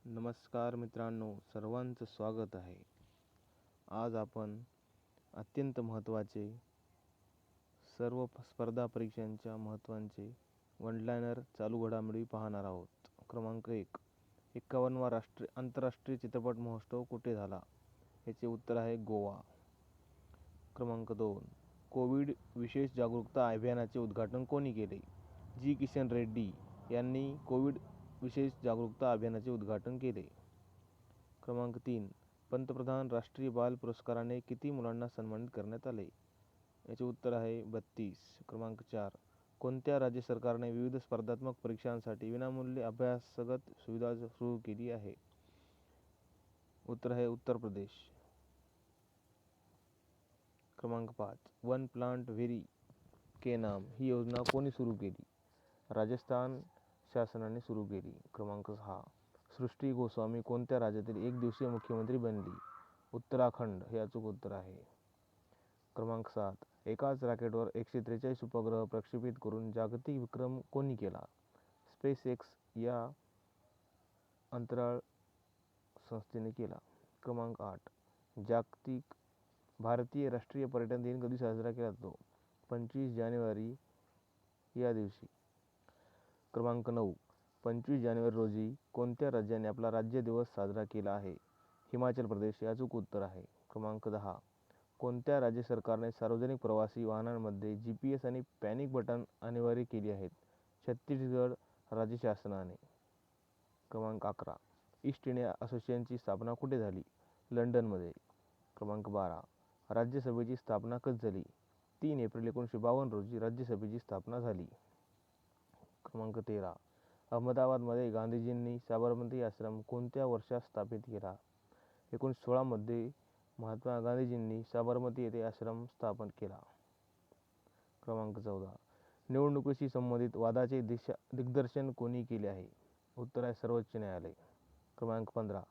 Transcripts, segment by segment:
नमस्कार मित्रांनो, सर्वांचं स्वागत आहे. आज आपण अत्यंत महत्त्वाचे सर्व स्पर्धा परीक्षांच्या महत्त्वाचे वन-लाइनर चालू घडामोडी पाहणार आहोत. क्रमांक 1. 51वा आंतरराष्ट्रीय चित्रपट महोत्सव कुठे झाला? याचे उत्तर आहे गोवा. क्रमांक 2. कोविड विशेष जागरूकता अभियानाचे उद्घाटन कोणी केले? जी. किशन रेड्डी यांनी कोविड विशेष जागरूकता अभियानाचे उद्घाटन केले. क्रमांक 3. पंतप्रधान राष्ट्रीय बाल पुरस्काराने किती मुलांना सन्मानित करण्यात आले? याचे उत्तर आहे 32. क्रमांक 4. कोणत्या राज्य सरकारने विविध स्पर्धात्मक परीक्षांसाठी विनामूल्य अभ्यासगत सुविधा सुरू केली आहे? उत्तर आहे उत्तर प्रदेश. क्रमांक 5. वन प्लांट व्हेरी के नाम ही योजना कोणी सुरू केली? राजस्थान शासनाने सुरू केली. क्रमांक 6. सृष्टी गोस्वामी कोणत्या राज्यातील एक दिवसीय मुख्यमंत्री बनली? उत्तराखंड हे अचूक उत्तर आहे. क्रमांक 7. एकाच रॉकेटवर 143 उपग्रह प्रक्षेपित करून जागतिक विक्रम कोणी केला? स्पेसएक्स या अंतराळ संस्थेने केला. क्रमांक 8. जागतिक भारतीय राष्ट्रीय पर्यटन दिन कधी साजरा केला जातो? 25 जानेवारी या दिवशी. क्रमांक 9. 25 जानेवारी रोजी कोणत्या राज्याने आपला राज्य दिवस साजरा केला आहे? हिमाचल प्रदेश हे अचूक उत्तर आहे. क्रमांक 10. कोणत्या राज्य सरकारने सार्वजनिक प्रवासी वाहनांमध्ये GPS आणि पॅनिक बटन अनिवार्य केली आहेत? छत्तीसगड राज्य शासनाने. क्रमांक 11. ईस्ट इंडिया असोसिएशनची स्थापना कुठे झाली? लंडनमध्ये. क्रमांक 12. राज्यसभेची स्थापना कधी झाली? 3 एप्रिल 1952 रोजी राज्यसभेची स्थापना झाली. क्रमांक 13. अहमदाबादमध्ये गांधीजींनी साबरमती आश्रम कोणत्या वर्षात स्थापित केला? 1916 मध्ये महात्मा गांधीजींनी साबरमती येथे आश्रम स्थापन केला. क्रमांक 14. निवडणुकीशी संबंधित वादाचे दिग्दर्शन कोणी केले आहे? उत्तर आहे सर्वोच्च न्यायालय. क्रमांक 15.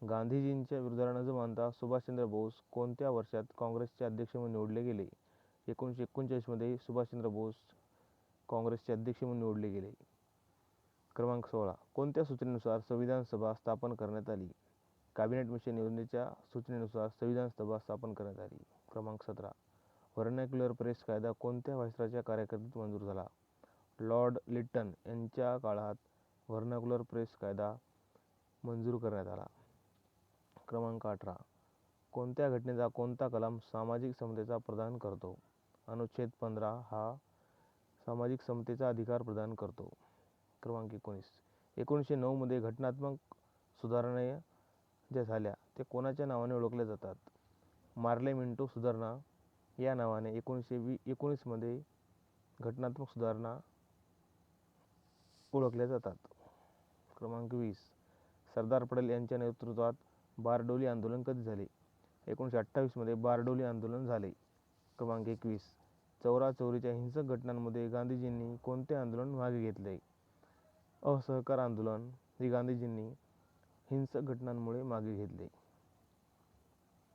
गांधीजींच्या विरोधाला न मानता सुभाषचंद्र बोस कोणत्या वर्षात काँग्रेसचे अध्यक्ष म्हणून निवडले गेले? 1939 मध्ये सुभाषचंद्र बोस काँग्रेसचे अध्यक्ष म्हणून निवडले गेले. क्रमांक 16. कोणत्या सूचनेनुसार संविधान सभा स्थापन करण्यात आली? कॅबिनेट मिशन योजनेच्या सूचनेनुसार संविधान सभा स्थापन करण्यात आली. क्रमांक 17. व्हर्नॅक्युलर प्रेस कायदा कोणत्या व्हायसरॉयच्या कार्यकाळात मंजूर झाला? लॉर्ड लिटन यांच्या काळात व्हर्नॅक्युलर प्रेस कायदा मंजूर करण्यात आला. क्रमांक 18. कोणत्या घटनेचा कोणता कलम सामाजिक समतेचा प्रदान करतो? अनुच्छेद 15 हा सामाजिक समतेचा अधिकार प्रदान करतो. क्रमांक 19. 1909 मध्ये घटनात्मक सुधारणा ज्या झाल्या ते कोणाच्या नावाने ओळखल्या जातात? मार्ले-मिंटो सुधारणा या नावाने 1919 मध्ये घटनात्मक सुधारणा ओळखल्या जातात. क्रमांक 20. सरदार पटेल यांच्या नेतृत्वात बारडोली आंदोलन कधी झाले? 1928 मध्ये बारडोली आंदोलन झाले. क्रमांक 21. चौरा-चौरीच्या हिंसक घटनांमध्ये गांधीजींनी कोणते आंदोलन मागे घेतले? असहकार आंदोलन हे गांधीजींनी हिंसक घटनांमुळे मागे घेतले.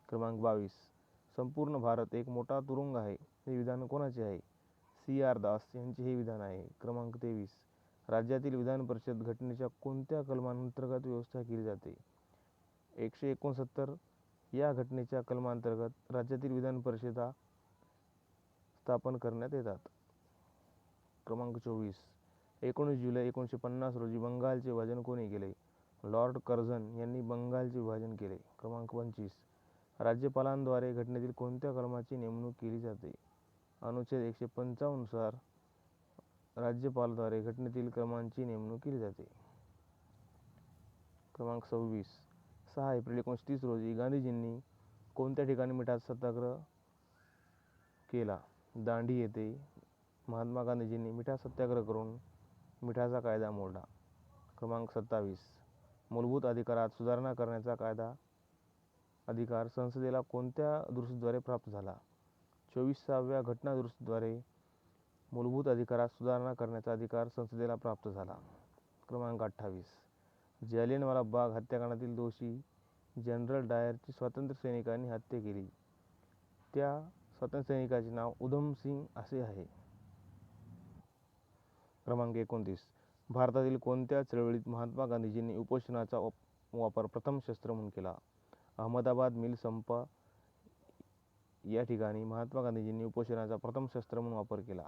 क्रमांक 22. संपूर्ण भारत एक मोठा तुरुंग आहे हे विधान कोणाचे आहे? C.R. दास यांचे हे विधान आहे. क्रमांक 23. राज्यातील विधान परिषद घटनेच्या कोणत्या कलमांतर्गत व्यवस्था केली जाते? 169 या घटनेच्या कलमांतर्गत राज्यातील विधान परिषदा स्थापन करण्यात येतात. क्रमांक 24. 19 जुलै 1950 रोजी बंगालचे विभाजन कोणी केले? लॉर्ड कर्झन यांनी बंगालचे विभाजन केले. क्रमांक 25. राज्यपालांद्वारे घटनेतील कोणत्या कलमाची नेमणूक केली जाते? अनुच्छेद 155 नुसार राज्यपालाद्वारे घटनेतील कलमांची नेमणूक केली जाते. क्रमांक 26. 6 एप्रिल 1930 रोजी गांधीजींनी कोणत्या ठिकाणी मिठाचा सत्याग्रह केला? दांडी येथे महात्मा गांधीजींनी मिठाचा सत्याग्रह करून मिठाचा कायदा मोडला. क्रमांक 27. मूलभूत अधिकारात सुधारणा करण्याचा कायदा अधिकार संसदेला कोणत्या दुरुस्तीद्वारे प्राप्त झाला? 24व्या घटना दुरुस्तीद्वारे मूलभूत अधिकारात सुधारणा करण्याचा अधिकार संसदेला प्राप्त झाला. क्रमांक 28. जालियनवाला बाग हत्याकांडातील दोषी जनरल डायरची स्वातंत्र्य सैनिकांनी हत्या केली. त्या स्वातंत्र्य सैनिकाचे नाव उधम सिंग असे आहे. क्रमांक 29. भारतातील कोणत्या चळवळीत महात्मा गांधीजींनी उपोषणाचा वापर प्रथम शस्त्र म्हणून केला? अहमदाबाद मिल संप या ठिकाणी महात्मा गांधीजींनी उपोषणाचा प्रथम शस्त्र म्हणून वापर केला.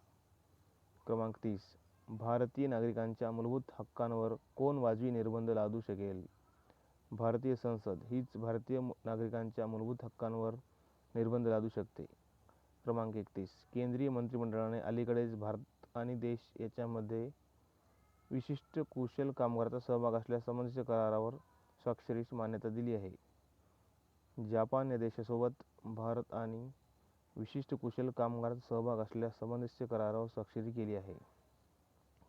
क्रमांक 30. भारतीय नागरिकांच्या मूलभूत हक्कांवर कोण वाजवी निर्बंध लादू शकेल? भारतीय संसद हीच भारतीय नागरिकांच्या मूलभूत हक्कांवर निर्बंध लादू शकते. क्रमांक 31. केंद्रीय मंत्रिमंडळाने अलीकडेच भारत आणि देश याच्यामध्ये विशिष्ट कुशल कामगारांचा सहभाग असल्यास संबंधित करारावर स्वाक्षरीस मान्यता दिली आहे. जपान या देशासोबत भारत आणि विशिष्ट कुशल कामगारांचा सहभाग असल्यास संबंधित करारावर स्वाक्षरी केली आहे.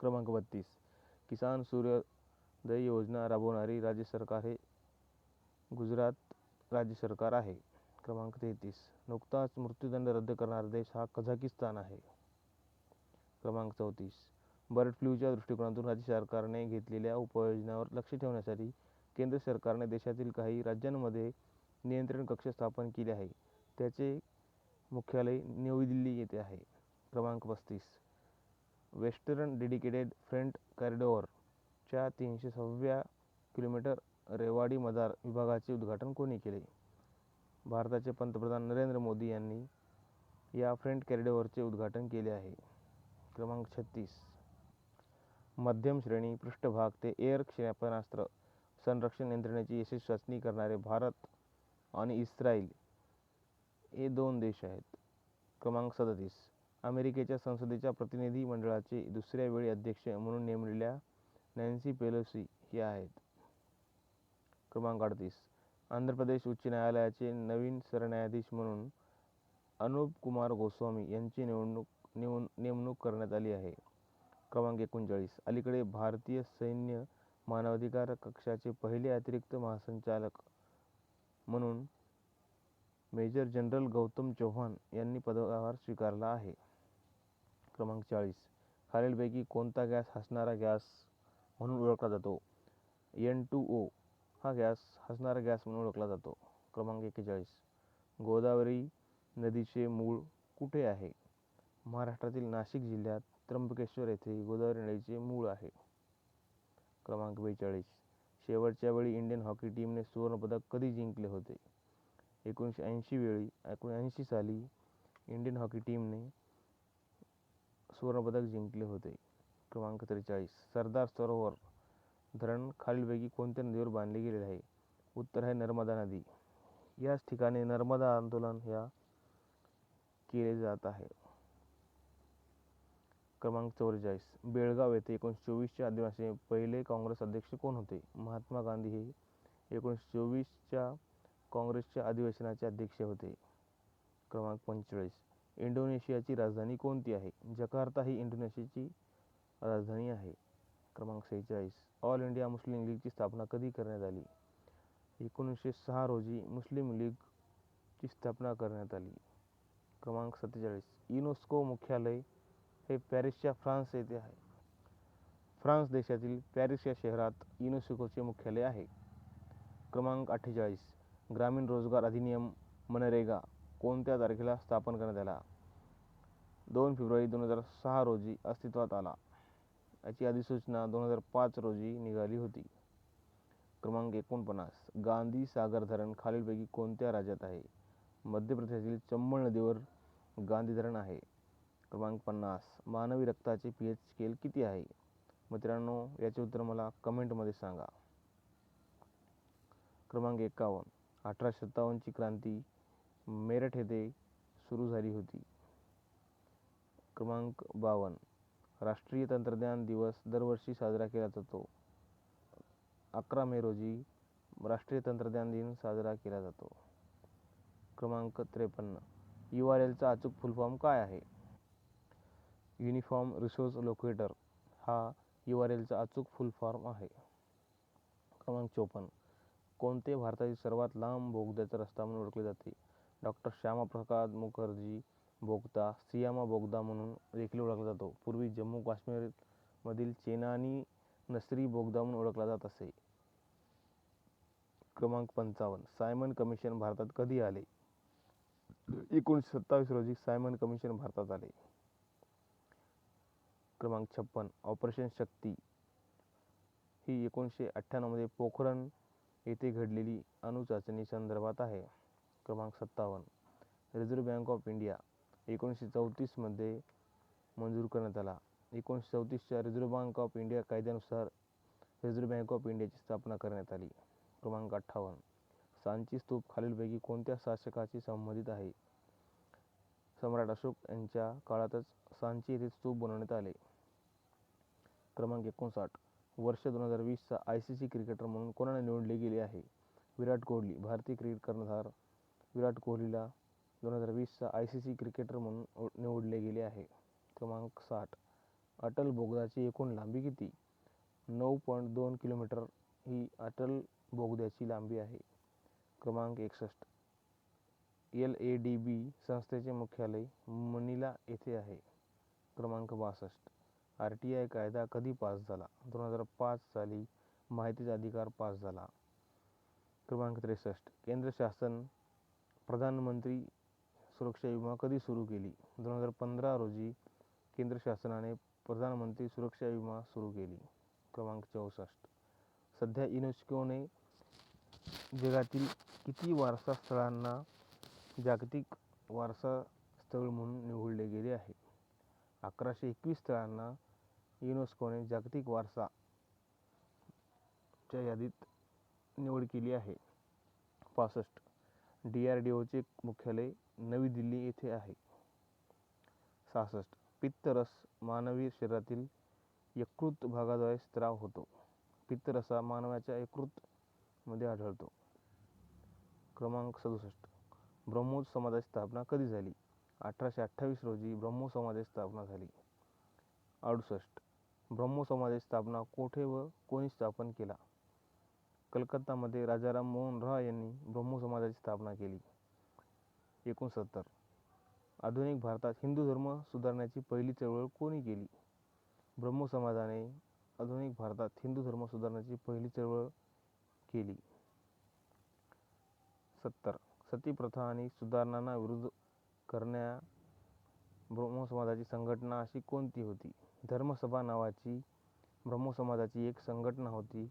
क्रमांक 32. किसान सूर्योदय योजना राबवणारी राज्य सरकार हे गुजरात राज्य सरकार आहे. क्रमांक 33. नुकताच मृत्यूदंड रद्द करणारा देश हा कझाकिस्तान आहे. क्रमांक 34. बर्ड फ्लूच्या दृष्टिकोनातून राज्य सरकारने घेतलेल्या उपाययोजनांवर लक्ष ठेवण्यासाठी केंद्र सरकारने देशातील काही राज्यांमध्ये नियंत्रण कक्ष स्थापन केले आहे. त्याचे मुख्यालय नवी दिल्ली येथे आहे. क्रमांक 35. वेस्टर्न डेडिकेटेड फ्रेट कॉरिडॉरच्या 306व्या किलोमीटर रेवाडी मदार विभागाचे उद्घाटन कोणी केले? भारताचे पंतप्रधान नरेंद्र मोदी यांनी या फ्रेट कॉरिडॉरचे उद्घाटन केले आहे. क्रमांक 36. मध्यम श्रेणी पृष्ठभाग ते एअर क्षेपणास्त्र संरक्षण यंत्रणेची यशस्वी चाचणी करणारे भारत आणि इस्रायल हे 2 देश आहेत. क्रमांक 37. अमेरिकेच्या संसदेच्या प्रतिनिधी मंडळाचे दुसऱ्या वेळी अध्यक्ष म्हणून नेमलेल्या नॅन्सी पेलोसी या आहेत. क्रमांक 38. आंध्र प्रदेश उच्च न्यायालयाचे नवीन सरन्यायाधीश म्हणून अनुप कुमार गोस्वामी यांची नेमणूक करण्यात आली आहे. क्रमांक 39. अलीकडे भारतीय सैन्य मानवाधिकार कक्षाचे पहिले अतिरिक्त महासंचालक म्हणून मेजर जनरल गौतम चौहान यांनी पदभार स्वीकारला आहे. क्रमांक 40. खालीलपैकी कोणता गॅस हसणारा गॅस म्हणून ओळखला जातो? N2O हा गॅस हसणारा गॅस म्हणून ओळखला जातो. क्रमांक 41. गोदावरी नदीचे मूळ कुठे आहे? महाराष्ट्रातील नाशिक जिल्ह्यात त्र्यंबकेश्वर येथे गोदावरी नदीचे मूळ आहे. क्रमांक 42. शेवटच्या वेळी इंडियन हॉकी टीमने सुवर्णपदक कधी जिंकले होते? 1980 साली इंडियन हॉकी टीमने सुवर्णपदक जिंकले होते. क्रमांक 43. सरदार सरोवर धरण खालीलपैकी कोणत्या नदीवर बांधले गेलेले आहे? उत्तर आहे नर्मदा नदी. याच ठिकाणी नर्मदा आंदोलन केले जात आहे. क्रमांक 44. बेळगाव येथे 1924च्या अधिवेशनाचे पहिले काँग्रेस अध्यक्ष कोण होते? महात्मा गांधी हे 1924च्या काँग्रेसच्या अधिवेशनाचे अध्यक्ष होते. क्रमांक 45. इंडोनेशियाची राजधानी कोणती आहे? जकार्ता ही इंडोनेशियाची राजधानी आहे. क्रमांक 46. ऑल इंडिया मुस्लिम लीगची स्थापना कधी करण्यात आली? 1906 रोजी मुस्लिम लीगची स्थापना करण्यात आली. क्रमांक 47. युनेस्को मुख्यालय हे पॅरिसच्या फ्रान्स येथे आहे. फ्रान्स देशातील पॅरिस या शहरात युनेस्कोचे मुख्यालय आहे. क्रमांक 48. ग्रामीण रोजगार अधिनियम मनरेगा कोणत्या तारखेला स्थापन करण्यात आला? 2 फेब्रुवारी 2006 रोजी अस्तित्वात आला. याची अधिसूचना 2005 रोजी निघाली होती. क्रमांक 49. गांधी सागर धरण खालीलपैकी कोणत्या राज्यात आहे? मध्य प्रदेशातील चंबळ नदीवर गांधी धरण आहे. क्रमांक 50. मानवी रक्ताचे pH स्केल किती आहे? मित्रांनो, याचे उत्तर मला कमेंटमध्ये सांगा. क्रमांक 51. 1857ची क्रांती मेरठ येथे सुरू झाली होती. क्रमांक 52. राष्ट्रीय तंत्रज्ञान दिवस दरवर्षी साजरा केला जातो. 11 मे रोजी राष्ट्रीय तंत्रज्ञान दिन साजरा केला जातो. क्रमांक 53. URLचा अचूक फुलफॉर्म काय आहे? युनिफॉर्म रिसोर्स लोकेटर हा URLचा अचूक फुलफॉर्म आहे. क्रमांक 54. कोणते भारतातील सर्वात लांब बोगद्याचा रस्ता म्हणून ओळखले जाते? डॉ. श्यामाप्रसाद मुखर्जी बोगदा सियामा बोगदा म्हणून देखील ओळखला जातो. पूर्वी जम्मू काश्मीरमधील चेनानी नसरी बोगदा म्हणून ओळखला जात असे. क्रमांक 55. सायमन कमिशन भारतात कधी आले? 1927 रोजी सायमन कमिशन भारतात आले. क्रमांक 56. ऑपरेशन शक्ती ही 1998 मध्ये पोखरण येथे घडलेली अणुचाचणी संदर्भात आहे. क्रमांक 57. रिझर्व्ह बँक ऑफ इंडिया 1934मध्ये मंजूर करण्यात आला. 1934च्या रिझर्व्ह बँक ऑफ इंडिया कायद्यानुसार रिझर्व्ह बँक ऑफ इंडियाची स्थापना करण्यात आली. क्रमांक 58. सांची स्तूप खालीलपैकी कोणत्या शासकाशी संबंधित आहे? सम्राट अशोक यांच्या काळातच सांची येथे स्तूप बनवण्यात आले. क्रमांक 59. वर्ष 2020चा ICC क्रिकेटर म्हणून कोणाला निवडले गेले आहे? विराट कोहली. भारतीय क्रिकेट कर्णधार विराट कोहलीला 2020चा ICC क्रिकेटर म्हणून निवडले गेले आहे. क्रमांक 60. अटल बोगद्याची एकूण लांबी किती? 9.2 किलोमीटर ही अटल बोगद्याची लांबी आहे. क्रमांक 61. LADB संस्थेचे मुख्यालय मनिला येथे आहे. क्रमांक 62. RTI कायदा कधी पास झाला? 2005 साली माहितीचा अधिकार पास झाला. क्रमांक 63. केंद्र शासन प्रधानमंत्री सुरक्षा विमा कधी सुरू केली? 2015 रोजी केंद्र शासनाने प्रधानमंत्री सुरक्षा विमा सुरू केली. क्रमांक 64. सध्या युनेस्कोने जगातील किती वारसा स्थळांना जागतिक वारसा स्थळ म्हणून निवडले गेले आहे? 1121 स्थळांना युनेस्कोने जागतिक वारसा च्या यादीत निवड केली आहे. 65. DRDOचे मुख्यालय नवी दिल्ली येथे आहे. 66. पित्तरस मानवी शरीरातील यकृत भागाद्वारे स्त्राव होतो. पित्तरसा मानवाच्या यकृत मध्ये आढळतो. क्रमांक 67. ब्रह्मोस समाजाची स्थापना कधी झाली? 1828 रोजी ब्रह्मो समाजाची स्थापना झाली. 68. ब्रह्मो समाजाची स्थापना कोठे व कोणी स्थापन केला? कलकत्तामध्ये राजाराम मोहन रॉय यांनी ब्रह्मो समाजाची स्थापना केली. 69. आधुनिक भारतात हिंदू धर्म सुधारण्याची पहिली चळवळ कोणी केली? ब्रह्मो समाजाने आधुनिक भारतात हिंदू धर्म सुधारण्याची पहिली चळवळ केली. 70. सती प्रथा आणि सुधारणांना विरोध करणाऱ्या ब्रह्मो समाजाची संघटना अशी कोणती होती? धर्मसभा नावाची ब्रह्मो समाजाची एक संघटना होती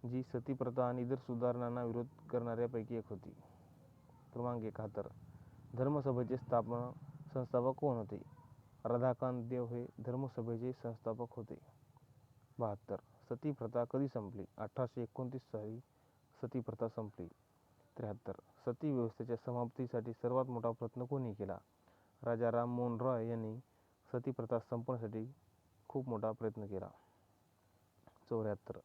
जी सती प्रथा आणि इतर सुधारणांना विरोध करणाऱ्यांपैकी एक होती. क्रमांक 71. धर्मसभेचे संस्थापक कोण होते? राधाकांत देव हे धर्मसभेचे संस्थापक होते. 72. सती प्रथा कधी संपली? 1829 साली सती प्रथा संपली. 73. सती व्यवस्थेच्या समाप्तीसाठी सर्वात मोठा प्रयत्न कोणी केला? राजा राम मोहन रॉय यांनी सती प्रथा संपवण्यासाठी खूप मोठा प्रयत्न केला. 74.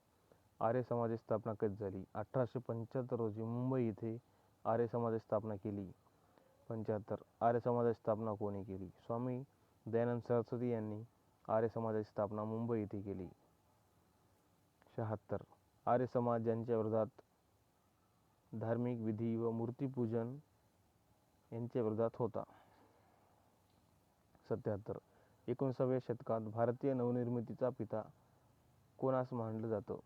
आर्य समाजाची स्थापना कधी झाली? 1875 रोजी मुंबई येथे आर्य समाजाची स्थापना केली. 75. आर्य समाजाची स्थापना कोणी केली? स्वामी दयानंद सरस्वती यांनी आर्य समाजाची स्थापना मुंबई येथे केली. 76. आर्य समाज ज्यांच्या विरोधात धार्मिक विधी व मूर्तिपूजन यांच्या विरोधात होता. 77. 19व्या शतकात भारतीय नवनिर्मितीचा पिता कोणास मानलं जातं?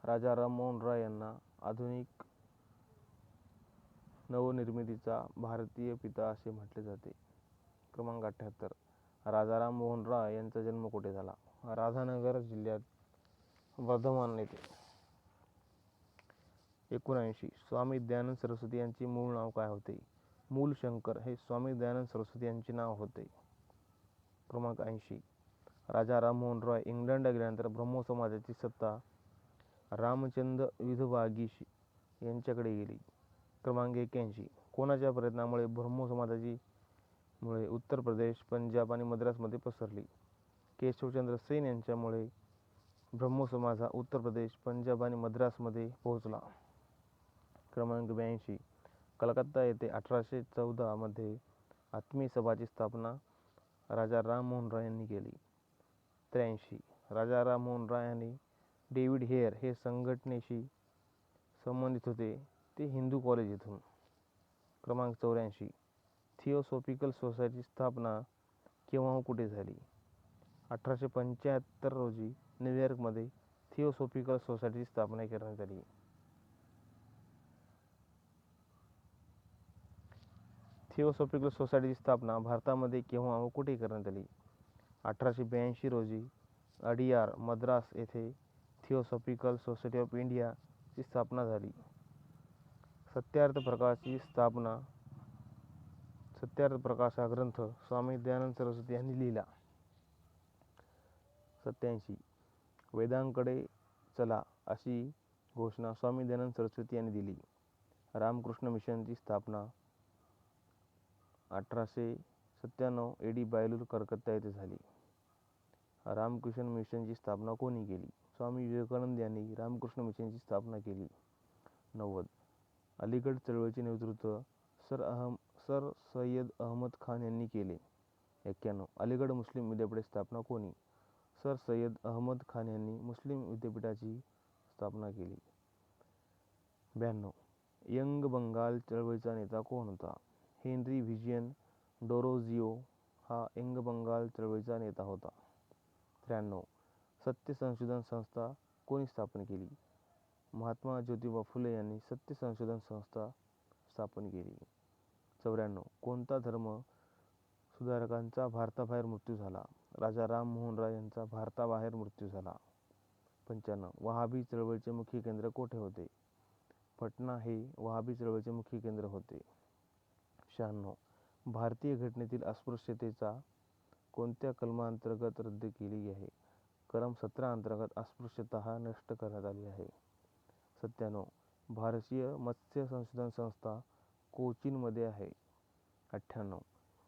राजा राममोहन रॉय यांना आधुनिक नवनिर्मितीचा भारतीय पिता असे म्हटले जाते. क्रमांक 78. राजा राममोहन रॉय यांचा जन्म कुठे झाला? राधानगर जिल्ह्यात वर्धमान येथे. 79. स्वामी दयानंद सरस्वती यांचे मूळ नाव काय होते? मूलशंकर हे स्वामी दयानंद सरस्वती यांचे नाव होते. क्रमांक 80. राजा राममोहन रॉय इंग्लंडला गेल्यानंतर ब्रह्मो समाजाची सत्ता रामचंद्र विधवागी यांच्याकडे गेली. क्रमांक 81. कोणाच्या प्रयत्नामुळे ब्रह्मो समाजाची मुळे उत्तर प्रदेश, पंजाब आणि मद्रासमध्ये पसरली? केशवचंद्र सेन यांच्यामुळे ब्रह्मो समाज हा उत्तर प्रदेश, पंजाब आणि मद्रासमध्ये पोहोचला. क्रमांक 82. कलकत्ता येथे 1814 मध्ये आत्मीय सभाची स्थापना राजा राममोहन रॉय यांनी केली. 83. राजा राममोहन रॉय आणि डेव्हिड हेयर हे संघटनेशी संबंधित होते ते हिंदू कॉलेज येथून. क्रमांक 84. थिओसॉफिकल सोसायटीची स्थापना केव्हा व कुठे झाली? 1875 रोजी न्यूयॉर्कमध्ये थिओसॉफिकल सोसायटीची स्थापना करण्यात आली. थिओसॉफिकल सोसायटीची स्थापना भारतामध्ये केव्हा व कुठे करण्यात आली? 1882 रोजी अडियार, मद्रास येथे थिओसॉफिकल सोसायटी ऑफ इंडिया ची स्थापना झाली. सत्यार्थ प्रकाशची स्थापना. सत्यार्थ प्रकाश हा ग्रंथ स्वामी दयानंद सरस्वती यांनी लिहिला. 87. वेदांकडे चला अशी घोषणा स्वामी दयानंद सरस्वती यांनी दिली. रामकृष्ण मिशनची स्थापना 1897 AD बायलूर कलकत्ता येथे झाली. रामकृष्ण मिशनची स्थापना कोणी केली? स्वामी विवेकानंद यांनी रामकृष्ण मिशनची स्थापना केली. 90. अलीगढ चळवळीचे नेतृत्व सर सय्यद अहमद खान यांनी केले. 91. अलीगढ मुस्लिम विद्यापीठाची स्थापना कोणी? सर सय्यद अहमद खान यांनी मुस्लिम विद्यापीठाची स्थापना केली. 92. यंग बंगाल चळवळीचा नेता कोण होता? हेनरी व्हिजन डोरोजिओ हा यंग बंगाल चळवळीचा नेता होता. 93. सत्य संशोधन संस्था कोणी स्थापन केली? महात्मा ज्योतिबा फुले यांनी सत्य संशोधन संस्था स्थापन केली. 94. कोणता धर्म सुधारकांचा भारताबाहेर मृत्यू झाला? राजा राम मोहन राय यांचा भारताबाहेर मृत्यू झाला. 95. वहाबी चळवळीचे मुख्य केंद्र कोठे होते? पटना हे वहाबी चळवळीचे मुख्य केंद्र होते. 96. भारतीय घटनेतील अस्पृश्यतेचा कोणत्या कलमांतर्गत रद्द केली आहे? कलम 17 अंतर्गत अस्पृश्यता नष्ट करण्यात आली आहे. 97. भारतीय मत्स्य संशोधन संस्था कोचीनमध्ये आहे. 98.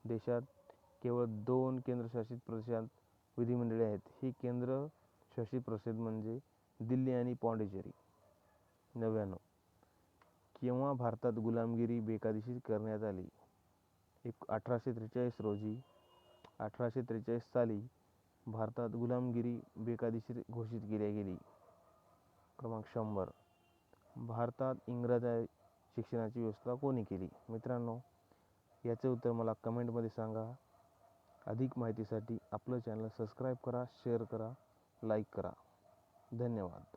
देशात केवळ 2 केंद्रशासित प्रदेशात विधिमंडळे आहेत. ही केंद्रशासित प्रदेश म्हणजे दिल्ली आणि पाँडिचेरी. 99. केव्हा भारतात गुलामगिरी बेकायदेशीर करण्यात आली? 1843 रोजी. 1843 साली भारतात गुलामगिरी बेकायदेशीर घोषित केली गेली. क्रमांक 100. भारतात इंग्रजी शिक्षणाची व्यवस्था कोणी केली? मित्रांनो, याचे उत्तर मला कमेंटमध्ये सांगा. अधिक माहितीसाठी आपलं चॅनल सबस्क्राईब करा, शेअर करा, लाईक करा. धन्यवाद.